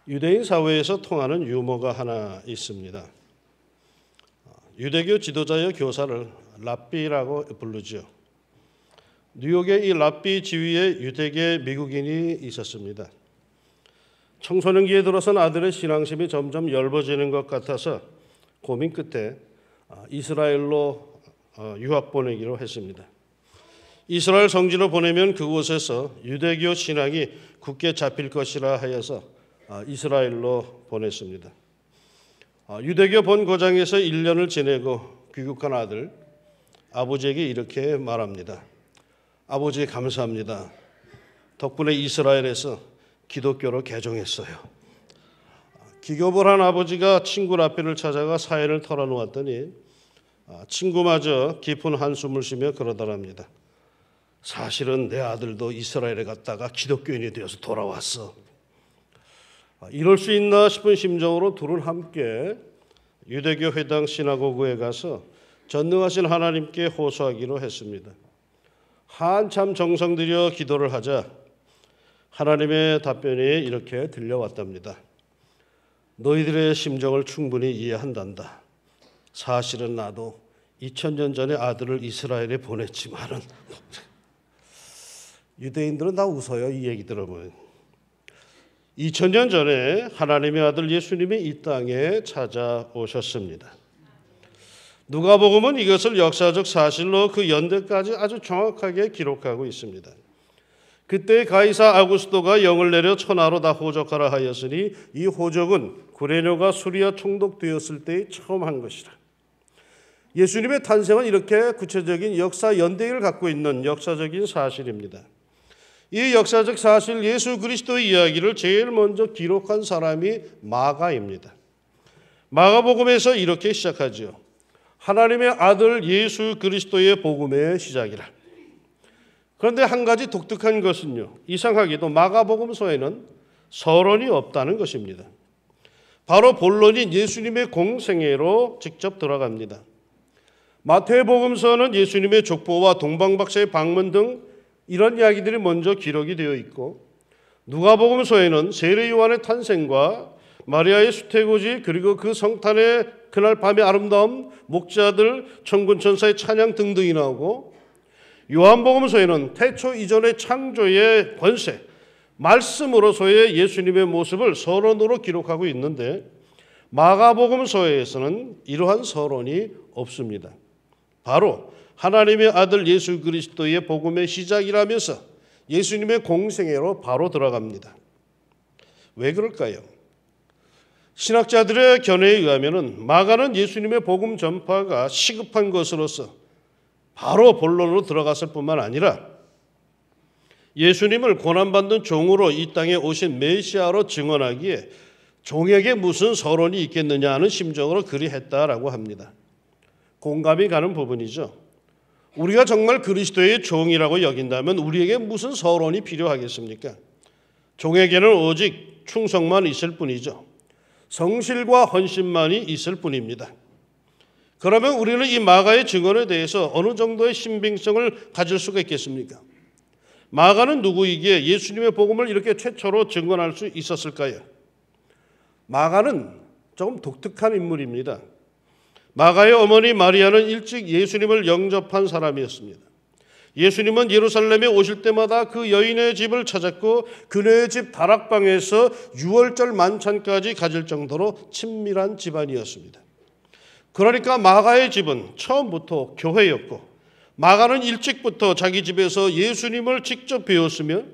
유대인 사회에서 통하는 유머가 하나 있습니다. 유대교 지도자의 교사를 랍비라고 부르죠. 뉴욕에 이 랍비 지위의 유대계 미국인이 있었습니다. 청소년기에 들어선 아들의 신앙심이 점점 엷어지는 것 같아서 고민 끝에 이스라엘로 유학 보내기로 했습니다. 이스라엘 성지로 보내면 그곳에서 유대교 신앙이 굳게 잡힐 것이라 하여서 이스라엘로 보냈습니다. 유대교 본고장에서 1년을 지내고 귀국한 아들, 아버지에게 이렇게 말합니다. 아버지 감사합니다. 덕분에 이스라엘에서 기독교로 개종했어요. 기겁을 한 아버지가 친구 라피를 찾아가 사연을 털어놓았더니 친구마저 깊은 한숨을 쉬며 그러더랍니다. 사실은 내 아들도 이스라엘에 갔다가 기독교인이 되어서 돌아왔어. 이럴 수 있나 싶은 심정으로 둘은 함께 유대교 회당 시나고그에 가서 전능하신 하나님께 호소하기로 했습니다. 한참 정성 들여 기도를 하자 하나님의 답변이 이렇게 들려왔답니다. 너희들의 심정을 충분히 이해한단다. 사실은 나도 2000년 전에 아들을 이스라엘에 보냈지만은 유대인들은 다 웃어요. 이 얘기 들어보면. 2000년 전에 하나님의 아들 예수님이 이 땅에 찾아오셨습니다. 누가복음은 이것을 역사적 사실로 그 연대까지 아주 정확하게 기록하고 있습니다. 그때 가이사 아구스토가 영을 내려 천하로 다 호적하라 하였으니 이 호적은 구레뇨가 수리와 총독되었을 때에 처음 한 것이라. 예수님의 탄생은 이렇게 구체적인 역사 연대를 갖고 있는 역사적인 사실입니다. 이 역사적 사실 예수 그리스도의 이야기를 제일 먼저 기록한 사람이 마가입니다. 마가복음에서 이렇게 시작하죠. 하나님의 아들 예수 그리스도의 복음의 시작이라. 그런데 한 가지 독특한 것은요. 이상하게도 마가복음서에는 서론이 없다는 것입니다. 바로 본론인 예수님의 공생애로 직접 들어갑니다. 마태복음서는 예수님의 족보와 동방박사의 방문 등 이런 이야기들이 먼저 기록이 되어 있고 누가복음서에는 세례 요한의 탄생과 마리아의 수태고지 그리고 그 성탄의 그날 밤의 아름다움, 목자들, 천군천사의 찬양 등등이 나오고 요한복음서에는 태초 이전의 창조의 권세, 말씀으로서의 예수님의 모습을 서론으로 기록하고 있는데 마가복음서에서는 이러한 서론이 없습니다. 바로 하나님의 아들 예수 그리스도의 복음의 시작이라면서 예수님의 공생애로 바로 들어갑니다. 왜 그럴까요? 신학자들의 견해에 의하면 마가는 예수님의 복음 전파가 시급한 것으로서 바로 본론으로 들어갔을 뿐만 아니라 예수님을 고난받는 종으로 이 땅에 오신 메시아로 증언하기에 종에게 무슨 서론이 있겠느냐 하는 심정으로 그리했다라고 합니다. 공감이 가는 부분이죠. 우리가 정말 그리스도의 종이라고 여긴다면 우리에게 무슨 서론이 필요하겠습니까? 종에게는 오직 충성만 있을 뿐이죠. 성실과 헌신만이 있을 뿐입니다. 그러면 우리는 이 마가의 증언에 대해서 어느 정도의 신빙성을 가질 수가 있겠습니까? 마가는 누구이기에 예수님의 복음을 이렇게 최초로 증언할 수 있었을까요? 마가는 조금 독특한 인물입니다. 마가의 어머니 마리아는 일찍 예수님을 영접한 사람이었습니다. 예수님은 예루살렘에 오실 때마다 그 여인의 집을 찾았고 그녀의 집 다락방에서 유월절 만찬까지 가질 정도로 친밀한 집안이었습니다. 그러니까 마가의 집은 처음부터 교회였고 마가는 일찍부터 자기 집에서 예수님을 직접 배웠으며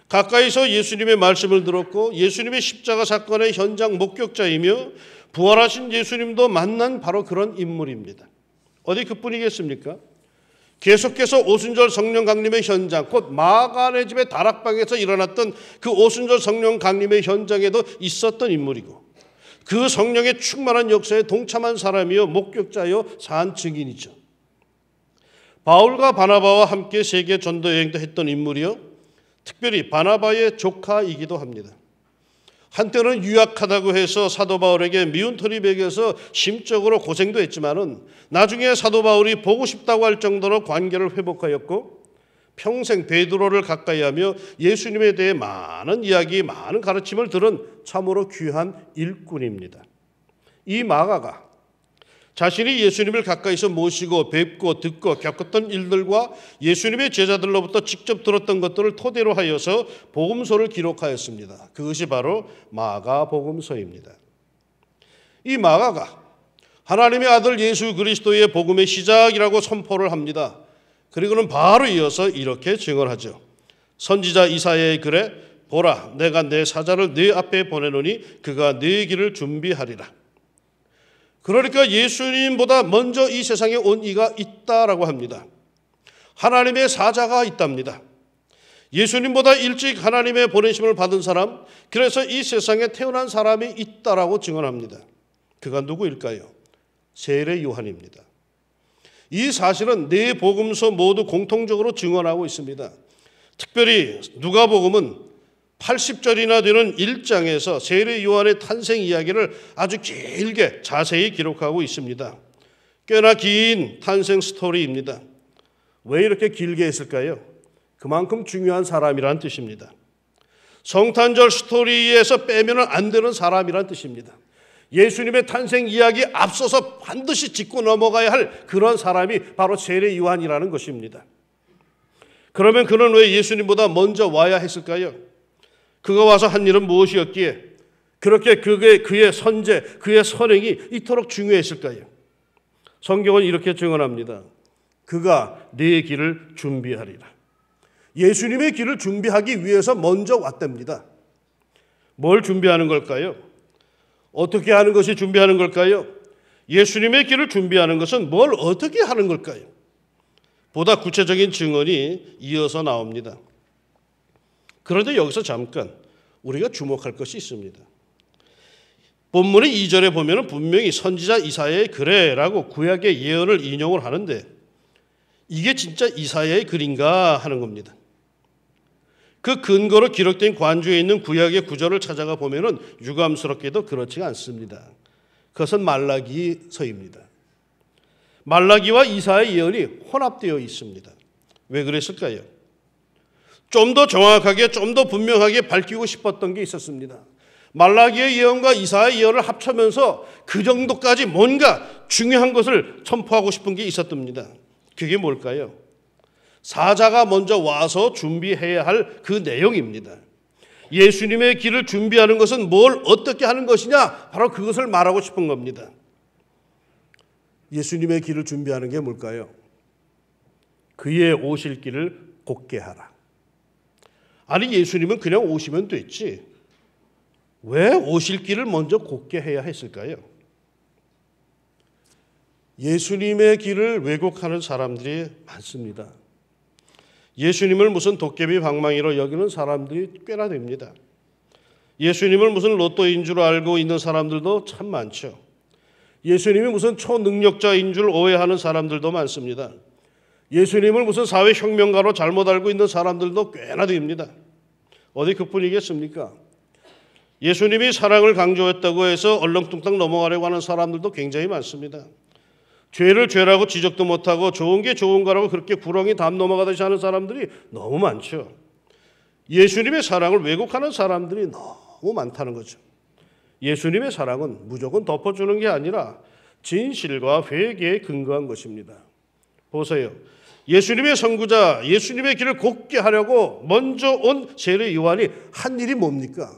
가까이서 예수님의 말씀을 들었고 예수님의 십자가 사건의 현장 목격자이며 부활하신 예수님도 만난 바로 그런 인물입니다. 어디 그뿐이겠습니까? 계속해서 오순절 성령 강림의 현장, 곧 마가네 집의 다락방에서 일어났던 그 오순절 성령 강림의 현장에도 있었던 인물이고 그 성령의 충만한 역사에 동참한 사람이요 목격자요 산 증인이죠. 바울과 바나바와 함께 세계 전도 여행도 했던 인물이요 특별히 바나바의 조카이기도 합니다. 한때는 유약하다고 해서 사도 바울에게 미운 털이 베겨서 심적으로 고생도 했지만은 나중에 사도 바울이 보고 싶다고 할 정도로 관계를 회복하였고 평생 베드로를 가까이하며 예수님에 대해 많은 이야기, 많은 가르침을 들은 참으로 귀한 일꾼입니다. 이 마가가 자신이 예수님을 가까이서 모시고 뵙고 듣고 겪었던 일들과 예수님의 제자들로부터 직접 들었던 것들을 토대로 하여서 복음서를 기록하였습니다. 그것이 바로 마가복음서입니다. 이 마가가 하나님의 아들 예수 그리스도의 복음의 시작이라고 선포를 합니다. 그리고는 바로 이어서 이렇게 증언하죠. 선지자 이사야의 글에 보라, 내가 내 사자를 네 앞에 보내노니 그가 네 길을 준비하리라. 그러니까 예수님보다 먼저 이 세상에 온 이가 있다라고 합니다. 하나님의 사자가 있답니다. 예수님보다 일찍 하나님의 보내심을 받은 사람, 그래서 이 세상에 태어난 사람이 있다라고 증언합니다. 그가 누구일까요? 세례 요한입니다. 이 사실은 네 복음서 모두 공통적으로 증언하고 있습니다. 특별히 누가복음은 80절이나 되는 1장에서 세례 요한의 탄생 이야기를 아주 길게 자세히 기록하고 있습니다. 꽤나 긴 탄생 스토리입니다. 왜 이렇게 길게 했을까요? 그만큼 중요한 사람이란 뜻입니다. 성탄절 스토리에서 빼면 안 되는 사람이란 뜻입니다. 예수님의 탄생 이야기 앞서서 반드시 짚고 넘어가야 할 그런 사람이 바로 세례 요한이라는 것입니다. 그러면 그는 왜 예수님보다 먼저 와야 했을까요? 그가 와서 한 일은 무엇이었기에 그렇게 그의 선제, 그의 선행이 이토록 중요했을까요? 성경은 이렇게 증언합니다. 그가 네 길을 준비하리라. 예수님의 길을 준비하기 위해서 먼저 왔답니다. 뭘 준비하는 걸까요? 어떻게 하는 것이 준비하는 걸까요? 예수님의 길을 준비하는 것은 뭘 어떻게 하는 걸까요? 보다 구체적인 증언이 이어서 나옵니다. 그런데 여기서 잠깐 우리가 주목할 것이 있습니다. 본문의 2절에 보면 분명히 선지자 이사야의 글에라고 구약의 예언을 인용을 하는데 이게 진짜 이사야의 글인가 하는 겁니다. 그 근거로 기록된 관주에 있는 구약의 구절을 찾아가 보면 유감스럽게도 그렇지가 않습니다. 그것은 말라기서입니다. 말라기와 이사야의 예언이 혼합되어 있습니다. 왜 그랬을까요? 좀 더 정확하게, 좀 더 분명하게 밝히고 싶었던 게 있었습니다. 말라기의 예언과 이사야의 예언을 합쳐면서 그 정도까지 뭔가 중요한 것을 첨포하고 싶은 게 있었답니다. 그게 뭘까요? 사자가 먼저 와서 준비해야 할 그 내용입니다. 예수님의 길을 준비하는 것은 뭘 어떻게 하는 것이냐? 바로 그것을 말하고 싶은 겁니다. 예수님의 길을 준비하는 게 뭘까요? 그의 오실 길을 곧게 하라. 아니 예수님은 그냥 오시면 됐지. 왜 오실 길을 먼저 곧게 해야 했을까요? 예수님의 길을 왜곡하는 사람들이 많습니다. 예수님을 무슨 도깨비 방망이로 여기는 사람들이 꽤나 됩니다. 예수님을 무슨 로또인 줄 알고 있는 사람들도 참 많죠. 예수님이 무슨 초능력자인 줄 오해하는 사람들도 많습니다. 예수님을 무슨 사회혁명가로 잘못 알고 있는 사람들도 꽤나 됩니다. 어디 그뿐이겠습니까? 예수님이 사랑을 강조했다고 해서 얼렁뚱땅 넘어가려고 하는 사람들도 굉장히 많습니다. 죄를 죄라고 지적도 못하고 좋은 게 좋은 거라고 그렇게 구렁이 담 넘어가듯이 하는 사람들이 너무 많죠. 예수님의 사랑을 왜곡하는 사람들이 너무 많다는 거죠. 예수님의 사랑은 무조건 덮어주는 게 아니라 진실과 회개에 근거한 것입니다. 보세요. 예수님의 선구자, 예수님의 길을 곧게 하려고 먼저 온 세례 요한이 한 일이 뭡니까?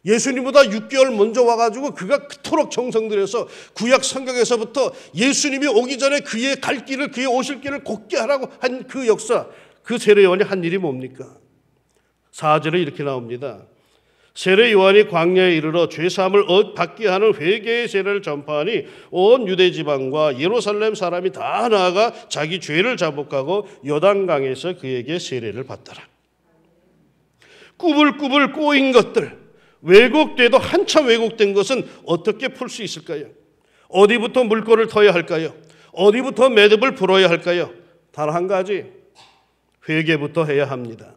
예수님보다 6개월 먼저 와가지고 그가 그토록 정성 들여서 구약 성경에서부터 예수님이 오기 전에 그의 갈 길을, 그의 오실 길을 곧게 하라고 한 그 역사, 그 세례 요한이 한 일이 뭡니까? 4절에 이렇게 나옵니다. 세례 요한이 광야에 이르러 죄사함을 받게 하는 회개의 세례를 전파하니 온 유대 지방과 예루살렘 사람이 다 나아가 자기 죄를 자복하고 요단강에서 그에게 세례를 받더라. 꾸불꾸불 꼬인 것들, 왜곡돼도 한참 왜곡된 것은 어떻게 풀 수 있을까요? 어디부터 물꼬를 터야 할까요? 어디부터 매듭을 풀어야 할까요? 단 한 가지, 회개부터 해야 합니다.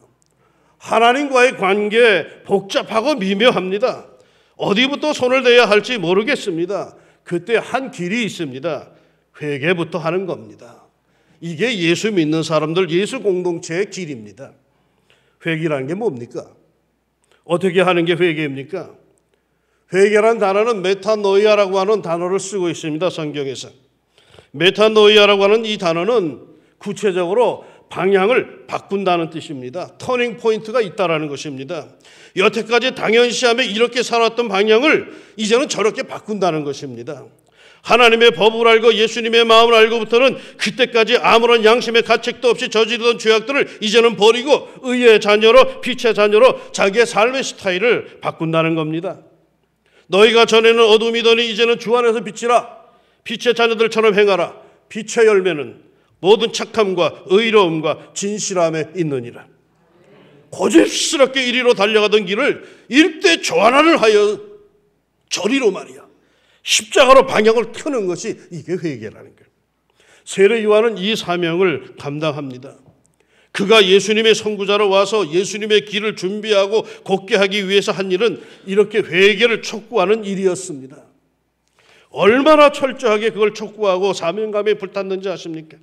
하나님과의 관계 복잡하고 미묘합니다. 어디부터 손을 대야 할지 모르겠습니다. 그때 한 길이 있습니다. 회개부터 하는 겁니다. 이게 예수 믿는 사람들, 예수 공동체의 길입니다. 회개라는 게 뭡니까? 어떻게 하는 게 회개입니까? 회개란 단어는 메타노이아라고 하는 단어를 쓰고 있습니다. 성경에서. 메타노이아라고 하는 이 단어는 구체적으로 방향을 바꾼다는 뜻입니다. 터닝 포인트가 있다라는 것입니다. 여태까지 당연시하며 이렇게 살았던 방향을 이제는 저렇게 바꾼다는 것입니다. 하나님의 법을 알고 예수님의 마음을 알고부터는 그때까지 아무런 양심의 가책도 없이 저지르던 죄악들을 이제는 버리고 의의 자녀로, 빛의 자녀로 자기의 삶의 스타일을 바꾼다는 겁니다. 너희가 전에는 어둠이더니 이제는 주 안에서 빛이라. 빛의 자녀들처럼 행하라. 빛의 열매는 모든 착함과 의로움과 진실함에 있느니라. 고집스럽게 이리로 달려가던 길을 일대 조안을 하여 저리로 말이야. 십자가로 방향을 켜는 것이 이게 회개라는 거예요. 세례 요한은 이 사명을 감당합니다. 그가 예수님의 선구자로 와서 예수님의 길을 준비하고 곧게 하기 위해서 한 일은 이렇게 회개를 촉구하는 일이었습니다. 얼마나 철저하게 그걸 촉구하고 사명감에 불탔는지 아십니까?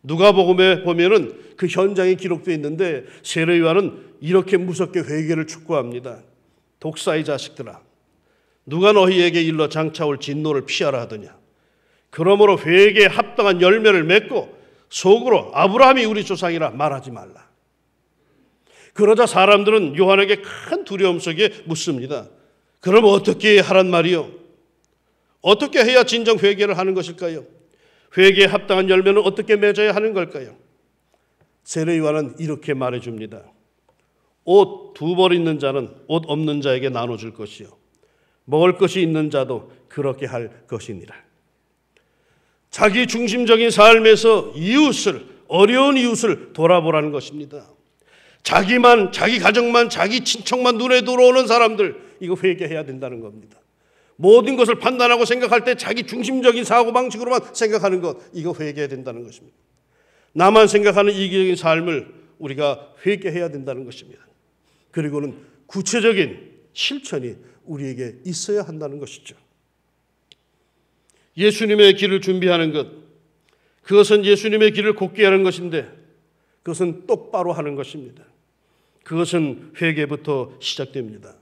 누가복음에 보면은 그 현장이 기록되어 있는데 세례 요한은 이렇게 무섭게 회개를 촉구합니다. 독사의 자식들아, 누가 너희에게 일러 장차올 진노를 피하라 하더냐. 그러므로 회개에 합당한 열매를 맺고 속으로 아브라함이 우리 조상이라 말하지 말라. 그러자 사람들은 요한에게 큰 두려움 속에 묻습니다. 그럼 어떻게 하란 말이요? 어떻게 해야 진정 회개를 하는 것일까요? 회개에 합당한 열매는 어떻게 맺어야 하는 걸까요? 세례 요한은 이렇게 말해줍니다. 옷 2벌 있는 자는 옷 없는 자에게 나눠줄 것이요, 먹을 것이 있는 자도 그렇게 할 것이니라. 자기 중심적인 삶에서 이웃을, 어려운 이웃을 돌아보라는 것입니다. 자기만, 자기 가정만, 자기 친척만 눈에 들어오는 사람들, 이거 회개해야 된다는 겁니다. 모든 것을 판단하고 생각할 때 자기 중심적인 사고방식으로만 생각하는 것, 이거 회개해야 된다는 것입니다. 나만 생각하는 이기적인 삶을 우리가 회개해야 된다는 것입니다. 그리고는 구체적인 실천이 우리에게 있어야 한다는 것이죠. 예수님의 길을 준비하는 것, 그것은 예수님의 길을 곧게 하는 것인데 그것은 똑바로 하는 것입니다. 그것은 회개부터 시작됩니다.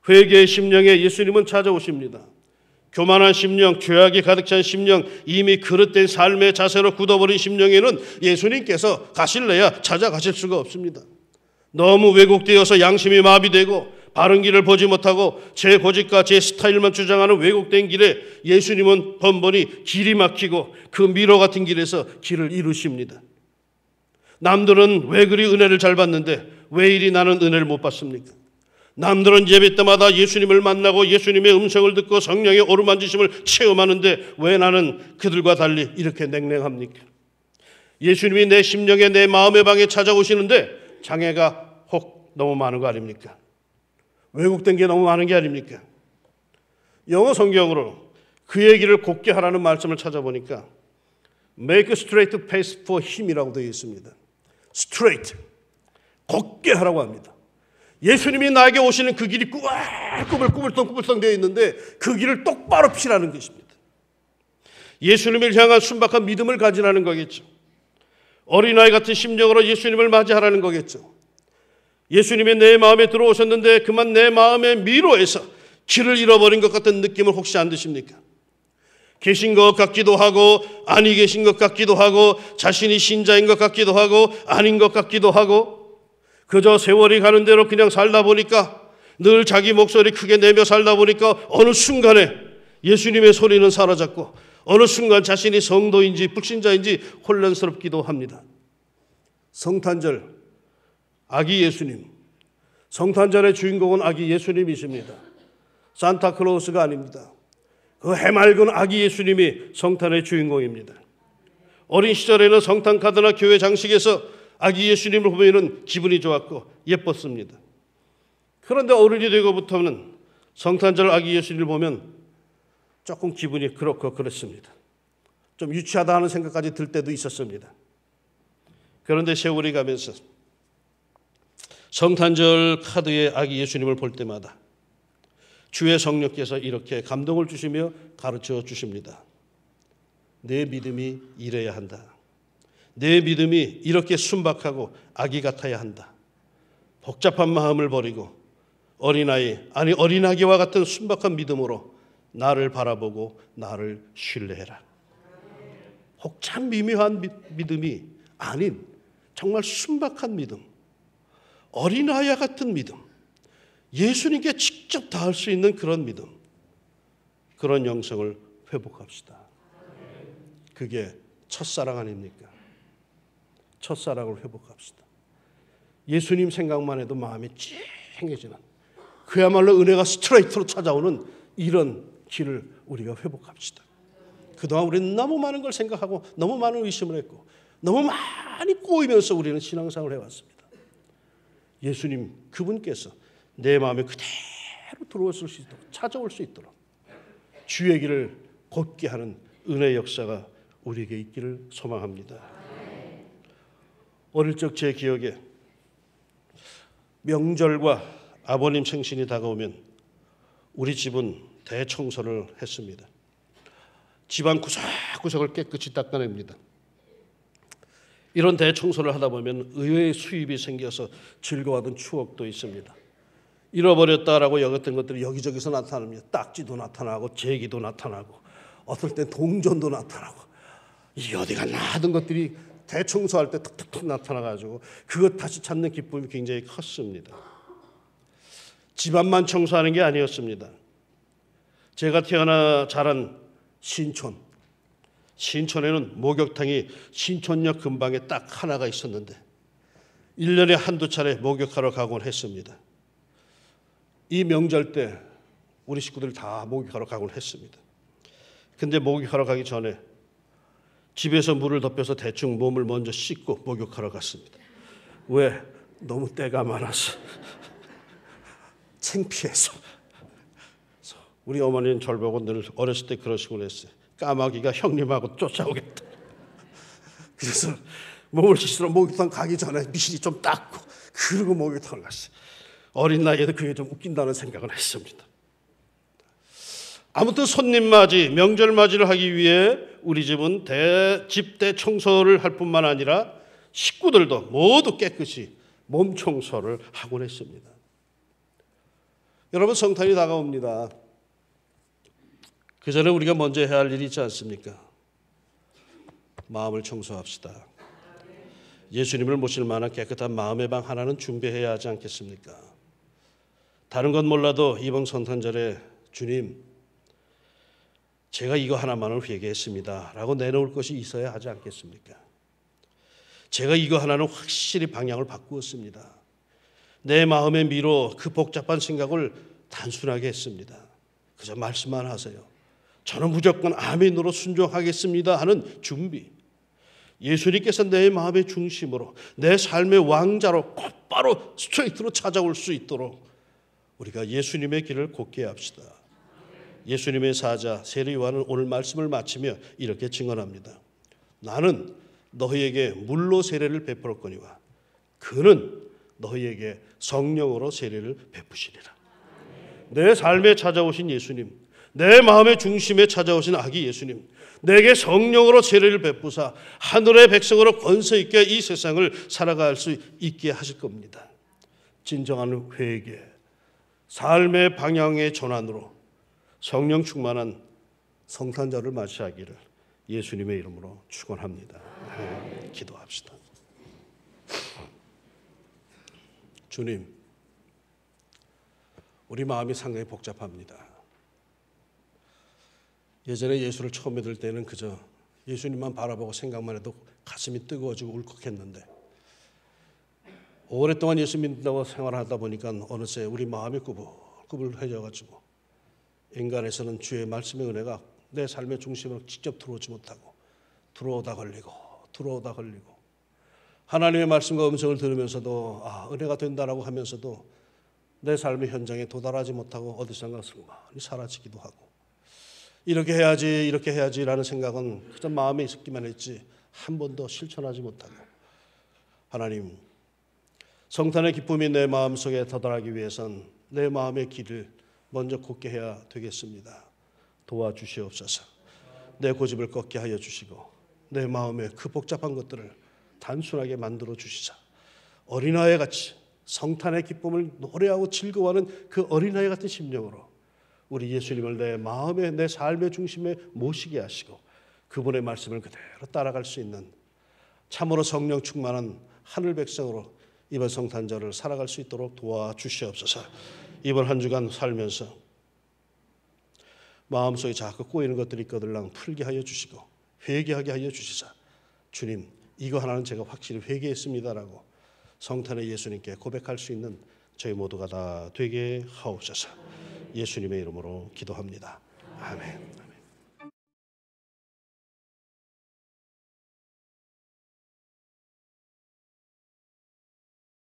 회개의 심령에 예수님은 찾아오십니다. 교만한 심령, 죄악이 가득 찬 심령, 이미 그릇된 삶의 자세로 굳어버린 심령에는 예수님께서 가실래야 찾아가실 수가 없습니다. 너무 왜곡되어서 양심이 마비되고 바른 길을 보지 못하고 제 고집과 제 스타일만 주장하는 왜곡된 길에 예수님은 번번이 길이 막히고 그 미로 같은 길에서 길을 이루십니다. 남들은 왜 그리 은혜를 잘 받는데 왜 이리 나는 은혜를 못 받습니까? 남들은 예배 때마다 예수님을 만나고 예수님의 음성을 듣고 성령의 어루만지심을 체험하는데 왜 나는 그들과 달리 이렇게 냉랭합니까? 예수님이 내 심령에, 내 마음의 방에 찾아오시는데 장애가 혹 너무 많은 거 아닙니까? 왜곡된 게 너무 많은 게 아닙니까? 영어 성경으로 그의 길을 곧게 하라는 말씀을 찾아보니까 Make a straight path for him이라고 되어 있습니다. Straight, 곧게 하라고 합니다. 예수님이 나에게 오시는 그 길이 꾸불꾸불 되어 있는데 그 길을 똑바로 피라는 것입니다. 예수님을 향한 순박한 믿음을 가지라는 거겠죠. 어린아이 같은 심령으로 예수님을 맞이하라는 거겠죠. 예수님이 내 마음에 들어오셨는데 그만 내 마음의 미로에서 길을 잃어버린 것 같은 느낌을 혹시 안 드십니까? 계신 것 같기도 하고 아니 계신 것 같기도 하고 자신이 신자인 것 같기도 하고 아닌 것 같기도 하고 그저 세월이 가는 대로 그냥 살다 보니까 늘 자기 목소리 크게 내며 살다 보니까 어느 순간에 예수님의 소리는 사라졌고 어느 순간 자신이 성도인지 불신자인지 혼란스럽기도 합니다. 성탄절, 아기 예수님. 성탄절의 주인공은 아기 예수님이십니다. 산타클로스가 아닙니다. 그 해맑은 아기 예수님이 성탄의 주인공입니다. 어린 시절에는 성탄 카드나 교회 장식에서 아기 예수님을 보면 기분이 좋았고 예뻤습니다. 그런데 어른이 되고부터는 성탄절 아기 예수님을 보면 조금 기분이 그렇고 그렇습니다. 좀 유치하다 하는 생각까지 들 때도 있었습니다. 그런데 세월이 가면서 성탄절 카드에 아기 예수님을 볼 때마다 주의 성령께서 이렇게 감동을 주시며 가르쳐 주십니다. 내 믿음이 이래야 한다. 내 믿음이 이렇게 순박하고 아기 같아야 한다. 복잡한 마음을 버리고 어린아기와 같은 순박한 믿음으로 나를 바라보고 나를 신뢰해라. 복잡 미묘한 믿음이 아닌 정말 순박한 믿음, 어린아이와 같은 믿음, 예수님께 직접 닿을 수 있는 그런 믿음, 그런 영성을 회복합시다. 그게 첫사랑 아닙니까? 첫사랑을 회복합시다. 예수님 생각만 해도 마음이 찡해지는, 그야말로 은혜가 스트레이트로 찾아오는 이런 길을 우리가 회복합시다. 그동안 우리는 너무 많은 걸 생각하고 너무 많은 의심을 했고 너무 많이 꼬이면서 우리는 신앙생활을 해왔습니다. 예수님 그분께서 내 마음에 그대로 들어올 수 있도록, 찾아올 수 있도록 주의 길을 걷게 하는 은혜의 역사가 우리에게 있기를 소망합니다. 어릴 적 제 기억에 명절과 아버님 생신이 다가오면 우리 집은 대청소를 했습니다. 집안 구석구석을 깨끗이 닦아냅니다. 이런 대청소를 하다 보면 의외의 수입이 생겨서 즐거워하던 추억도 있습니다. 잃어버렸다라고 여겼던 것들이 여기저기서 나타납니다. 딱지도 나타나고 제기도 나타나고 어떨 땐 동전도 나타나고 이게 어디 갔나 하던 것들이 대청소할 때 툭툭툭 나타나가지고 그것 다시 찾는 기쁨이 굉장히 컸습니다. 집안만 청소하는 게 아니었습니다. 제가 태어나 자란 신촌에는 목욕탕이 신촌역 근방에 딱 하나가 있었는데 1년에 한두 차례 목욕하러 가곤 했습니다. 이 명절 때 우리 식구들 다 목욕하러 가곤 했습니다. 근데 목욕하러 가기 전에 집에서 물을 덮여서 대충 몸을 먼저 씻고 목욕하러 갔습니다. 왜? 너무 때가 많아서 창피해서. 우리 어머니는 저를 보고 늘 어렸을 때 그러시곤 했어요. 까마귀가 형님하고 쫓아오겠다. 그래서 몸을 씻으러 목욕탕 가기 전에 미실이 좀 닦고 그러고 목욕탕을 갔어요. 어린 나이에도 그게 좀 웃긴다는 생각을 했습니다. 아무튼 손님 맞이, 명절 맞이를 하기 위해 우리 집은 집 대청소를 할 뿐만 아니라 식구들도 모두 깨끗이 몸 청소를 하곤 했습니다. 여러분, 성탄이 다가옵니다. 그 전에 우리가 먼저 해야 할 일이 있지 않습니까? 마음을 청소합시다. 예수님을 모실 만한 깨끗한 마음의 방 하나는 준비해야 하지 않겠습니까? 다른 건 몰라도 이번 성탄절에 주님, 제가 이거 하나만을 회개했습니다 라고 내놓을 것이 있어야 하지 않겠습니까? 제가 이거 하나는 확실히 방향을 바꾸었습니다. 내 마음의 미로, 그 복잡한 생각을 단순하게 했습니다. 그저 말씀만 하세요. 저는 무조건 아멘으로 순종하겠습니다 하는 준비. 예수님께서 내 마음의 중심으로, 내 삶의 왕자로 곧바로 스트레이트로 찾아올 수 있도록 우리가 예수님의 길을 걷게 합시다. 예수님의 사자 세례 요한은 오늘 말씀을 마치며 이렇게 증언합니다. 나는 너희에게 물로 세례를 베풀었거니와 그는 너희에게 성령으로 세례를 베푸시리라. 내 삶에 찾아오신 예수님, 내 마음의 중심에 찾아오신 아기 예수님, 내게 성령으로 세례를 베푸사 하늘의 백성으로 권세 있게 이 세상을 살아갈 수 있게 하실 겁니다. 진정한 회개, 삶의 방향의 전환으로 성령 충만한 성탄절을 맞이하기를 예수님의 이름으로 축원합니다. 네, 기도합시다. 주님, 우리 마음이 상당히 복잡합니다. 예전에 예수를 처음 믿을 때는 그저 예수님만 바라보고 생각만 해도 가슴이 뜨거워지고 울컥했는데 오랫동안 예수 믿는다고 생활하다 보니까 어느새 우리 마음이 꾸불꾸불해져가지고 인간에서는 주의 말씀의 은혜가 내 삶의 중심으로 직접 들어오지 못하고 들어오다 걸리고 하나님의 말씀과 음성을 들으면서도 은혜가 된다라고 하면서도 내 삶의 현장에 도달하지 못하고 어디선가 슬그머니 사라지기도 하고 이렇게 해야지라는 생각은 그저 마음에 있었기만 했지 한 번도 실천하지 못하고 하나님, 성탄의 기쁨이 내 마음속에 도달하기 위해선 내 마음의 길을 먼저 걷게 해야 되겠습니다. 도와주시옵소서. 내 고집을 꺾게 하여 주시고 내 마음의 그 복잡한 것들을 단순하게 만들어 주시자. 어린아이 같이 성탄의 기쁨을 노래하고 즐거워하는 그 어린아이 같은 심령으로 우리 예수님을 내 마음의, 내 삶의 중심에 모시게 하시고 그분의 말씀을 그대로 따라갈 수 있는 참으로 성령 충만한 하늘 백성으로 이번 성탄절을 살아갈 수 있도록 도와주시옵소서. 이번 한 주간 살면서 마음속에 자꾸 꼬이는 것들이 있거들랑 풀게 하여 주시고 회개하게 하여 주시자. 주님, 이거 하나는 제가 확실히 회개했습니다라고 성탄의 예수님께 고백할 수 있는 저희 모두가 다 되게 하옵소서. 예수님의 이름으로 기도합니다. 아멘.